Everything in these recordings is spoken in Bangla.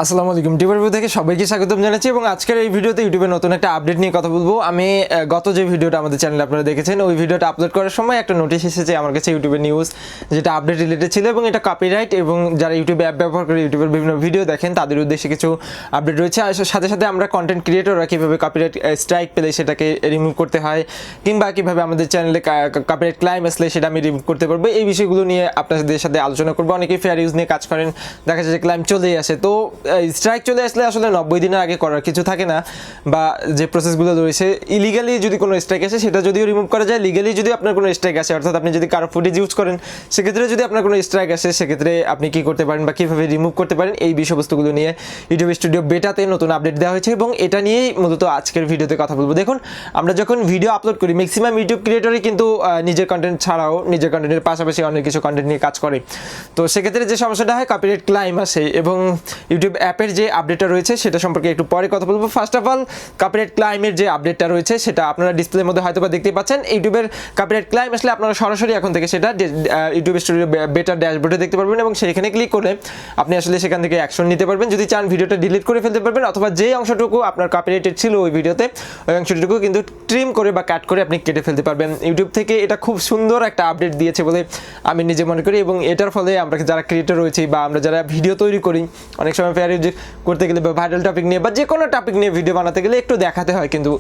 আসসালামু আলাইকুম টিউবরবিপু থেকে সবাইকে স্বাগতম জানাচ্ছি এবং আজকের এই ভিডিওতে ইউটিউবের নতুন একটা আপডেট নিয়ে কথা বলবো। আমি গত যে ভিডিওটা আমাদের চ্যানেলে আপনারা দেখেছেন ওই ভিডিওটা আপলোড করার সময় একটা নোটিশ এসেছে আমার কাছে ইউটিউবের নিউজ যেটা আপডেট রিলেটেড ছিল এবং এটা কপিরাইট এবং যারা ইউটিউবে অ্যাপ ব্যবহার করে ইউটিউবের বিভিন্ন ভিডিও দেখেন তাদের উদ্দেশ্যে কিছু আপডেট রয়েছে। আর সাথে সাথে আমরা কন্টেন্ট ক্রিয়েটররা কীভাবে কপিরাইট স্ট্রাইক পেলে সেটাকে রিমুভ করতে হয় কিংবা কীভাবে আমাদের চ্যানেলে কপিরাইট ক্লাইম আসলে সেটা আমি রিমুভ করতে পারবো, এই বিষয়গুলো নিয়ে আপনাদের সাথে আলোচনা করবো। অনেকেই ফেয়ার ইউজ নিয়ে কাজ করেন, দেখা যায় যে ক্লাইম চলেই আসে, তো স্ট্রাইক চলে আসলে আসলে 90 দিনের আগে করার কিছু থাকে না, বা যে প্রসেসগুলো রয়েছে ইলিগালি যদি কোনো স্ট্রাইক আসে সেটা যদিও রিমুভ করা যায়, লিগালি যদি আপনার কোনো স্ট্রাইক আসে অর্থাৎ আপনি যদি কারো ফুটেজ ইউজ করেন সেক্ষেত্রে যদি আপনার কোনো স্ট্রাইক আসে সেক্ষেত্রে আপনি কী করতে পারেন বা কীভাবে রিমুভ করতে পারেন এই বিষয়বস্তুগুলো নিয়ে ইউটিউব স্টুডিও বেটাতে নতুন আপডেট দেওয়া হয়েছে এবং এটা নিয়েই মূলত আজকের ভিডিওতে কথা বলবো। দেখুন, আমরা যখন ভিডিও আপলোড করি ম্যাক্সিমাম ইউটিউব ক্রিয়েটরই কিন্তু নিজের কন্টেন্ট ছাড়াও নিজের কন্টেন্টের পাশাপাশি অনেক কিছু কন্টেন্ট নিয়ে কাজ করে, তো সেক্ষেত্রে যে সমস্যাটা হয় কপিরাইট ক্লাইম আসে এবং ইউটিউব অ্যাপের যে আপডেটটা রয়েছে সেটা সম্পর্কে একটু পরে কথা বলবো। ফার্স্ট অফ অল কপিরাইট ক্লাইমের যে আপডেটটা রয়েছে সেটা আপনারা ডিসপ্লের মধ্যে হয়তো বা দেখতে পাচ্ছেন। ইউটিউবের কপিরাইট ক্লাইম আসলে আপনারা সরাসরি এখন থেকে সেটা ইউটিউব স্টুডিও বেটার ড্যাশবোর্ডে দেখতে পারবেন এবং সেইখানে ক্লিক করে আপনি আসলে সেখান থেকে অ্যাকশন নিতে পারবেন। যদি চান ভিডিওটা ডিলিট করে ফেলতে পারবেন অথবা যে অংশটুকু আপনার কপিরাইটেড ছিল ওই ভিডিওতে ওই অংশটুকু কিন্তু ট্রিম করে বা কাট করে আপনি কেটে ফেলতে পারবেন। ইউটিউব থেকে এটা খুব সুন্দর একটা আপডেট দিয়েছে বলে আমি নিজে মনে করি এবং এটার ফলে আমরা যারা ক্রিয়েটর রয়েছি বা আমরা যারা ভিডিও তৈরি করি অনেক সময় ফেয়ার ইউজ করতে গেলে বা ভাইরাল টপিক নিয়ে বা যে কোনো টপিক নিয়ে ভিডিও বানাতে গেলে একটু দেখাতে হয় কিন্তু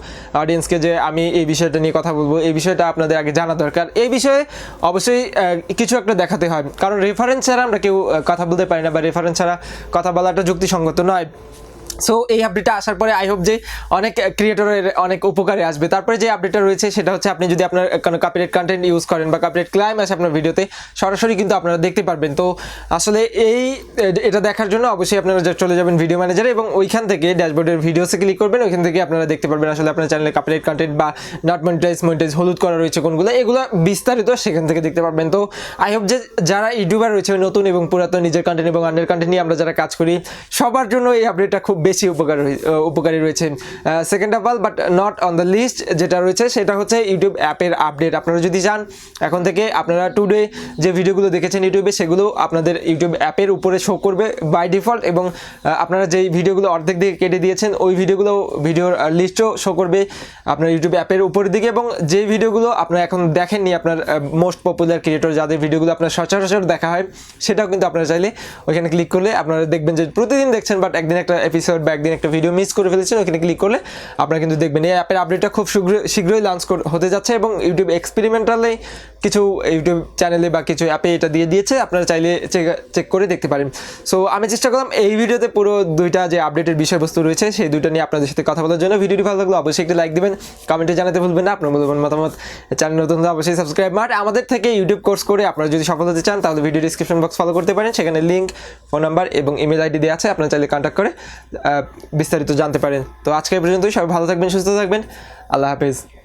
অডিয়েন্সকে যে আমি এই বিষয়টা নিয়ে কথা বলবো, এই বিষয়টা আপনাদের আগে জানা দরকার। এই বিষয়ে অবশ্যই কিছু একটা দেখাতে হয়, কারণ রেফারেন্স ছাড়া আমরা কেউ কথা বলতে পারি না বা রেফারেন্স ছাড়া কথা বলাটা যুক্তিসঙ্গত নয়। সো এই আপডেটটা আসার পরে আই হোপ যে অনেক ক্রিয়েটরের অনেক উপকারে আসবে। তারপরে যে আপডেটটা রয়েছে সেটা হচ্ছে আপনি যদি আপনার কোনো কপিরাইট কন্টেন্ট ইউজ করেন বা কপিরাইট ক্লাইম আসে আপনার ভিডিওতে সরাসরি কিন্তু আপনারা দেখতে পারবেন। তো আসলে এটা দেখার জন্য অবশ্যই আপনারা চলে যাবেন ভিডিও ম্যানেজারে এবং ওইখান থেকে ড্যাশবোর্ডের ভিডিওসে ক্লিক করবেন, ওইখান থেকে আপনারা দেখতে পারবেন আসলে আপনার চ্যানেলে কপিরাইট কন্টেন্ট বা নট মনিটাইজ হলুদ করা রয়েছে কোনগুলো, এগুলো বিস্তারিত সেখান থেকে দেখতে পারবেন। তো আই হোপ যে যারা ইউটিউবার রয়েছে নতুন এবং পুরাতন নিজের কন্টেন্ট এবং আন্ডার কন্টেন্ট নিয়ে আমরা যারা কাজ করি সবার জন্য এই আপডেটটা খুব বেশি উপকারী রয়েছে। Second of all but not on the list যেটা রয়েছে সেটা হচ্ছে ইউটিউব অ্যাপের আপডেট। আপনারা যদি চান এখন থেকে আপনারা টুডে যে ভিডিওগুলো দেখেছেন ইউটিউবে সেগুলো আপনাদের ইউটিউব অ্যাপের উপরে শো করবে বাই ডিফল্ট এবং আপনারা যেই ভিডিওগুলো অর্ধেক দিকে কেটে দিয়েছেন ওই ভিডিওর লিস্টও শো করবে আপনার ইউটিউব অ্যাপের উপরের দিকে এবং যে ভিডিওগুলো আপনারা এখন দেখেননি আপনার মোস্ট পপুলার ক্রিয়েটর যাদের ভিডিওগুলো আপনার সচরাচর দেখা হয় সেটাও কিন্তু আপনারা চাইলে ওইখানে ক্লিক করলে আপনারা দেখবেন যে প্রতিদিন দেখছেন বাট একদিন একটা এপিসোড বা একদিন একটা ভিডিও মিস করে ফেলেছেন, ওখানে ক্লিক করলে আপনারা কিন্তু দেখবেন। এই অ্যাপের আপডেটটা খুব শীঘ্রই লঞ্চ হতে যাচ্ছে এবং ইউটিউব এক্সপেরিমেন্টালে কিছু ইউটিউব চ্যানেলে বা কিছু অ্যাপে এটা দিয়ে দিয়েছে, আপনারা চাইলে চেক করে দেখতে পারেন। সো আমি চেষ্টা করলাম এই ভিডিওতে পুরো দুইটা যে আপডেটের বিষয়বস্তু রয়েছে সেই দুইটা নিয়ে আপনাদের সাথে কথা বলার জন্য। ভিডিওটি ভালো লাগলে অবশ্যই একটি লাইক দিবেন, কমেন্টে জানাতে ভুলবেন না আপনার মূল্যবান মতামত। চ্যানেল নতুন হলে অবশ্যই সাবস্ক্রাইব মার। আমাদের থেকে ইউটিউব কোর্স করে আপনারা যদি সফল হতে চান তাহলে ভিডিও ডিসক্রিপশন বক্স ফলো করতে পারেন, সেখানে লিঙ্ক, ফোন নাম্বার এবং ইমেল আইডি দেওয়া আছে, আপনারা চাইলে কন্ট্যাক্ট করে বিস্তারিত জানতে পারেন। তো আজকে পর্যন্তই, সবাই ভালো থাকবেন, সুস্থ থাকবেন, আল্লাহ হাফেজ।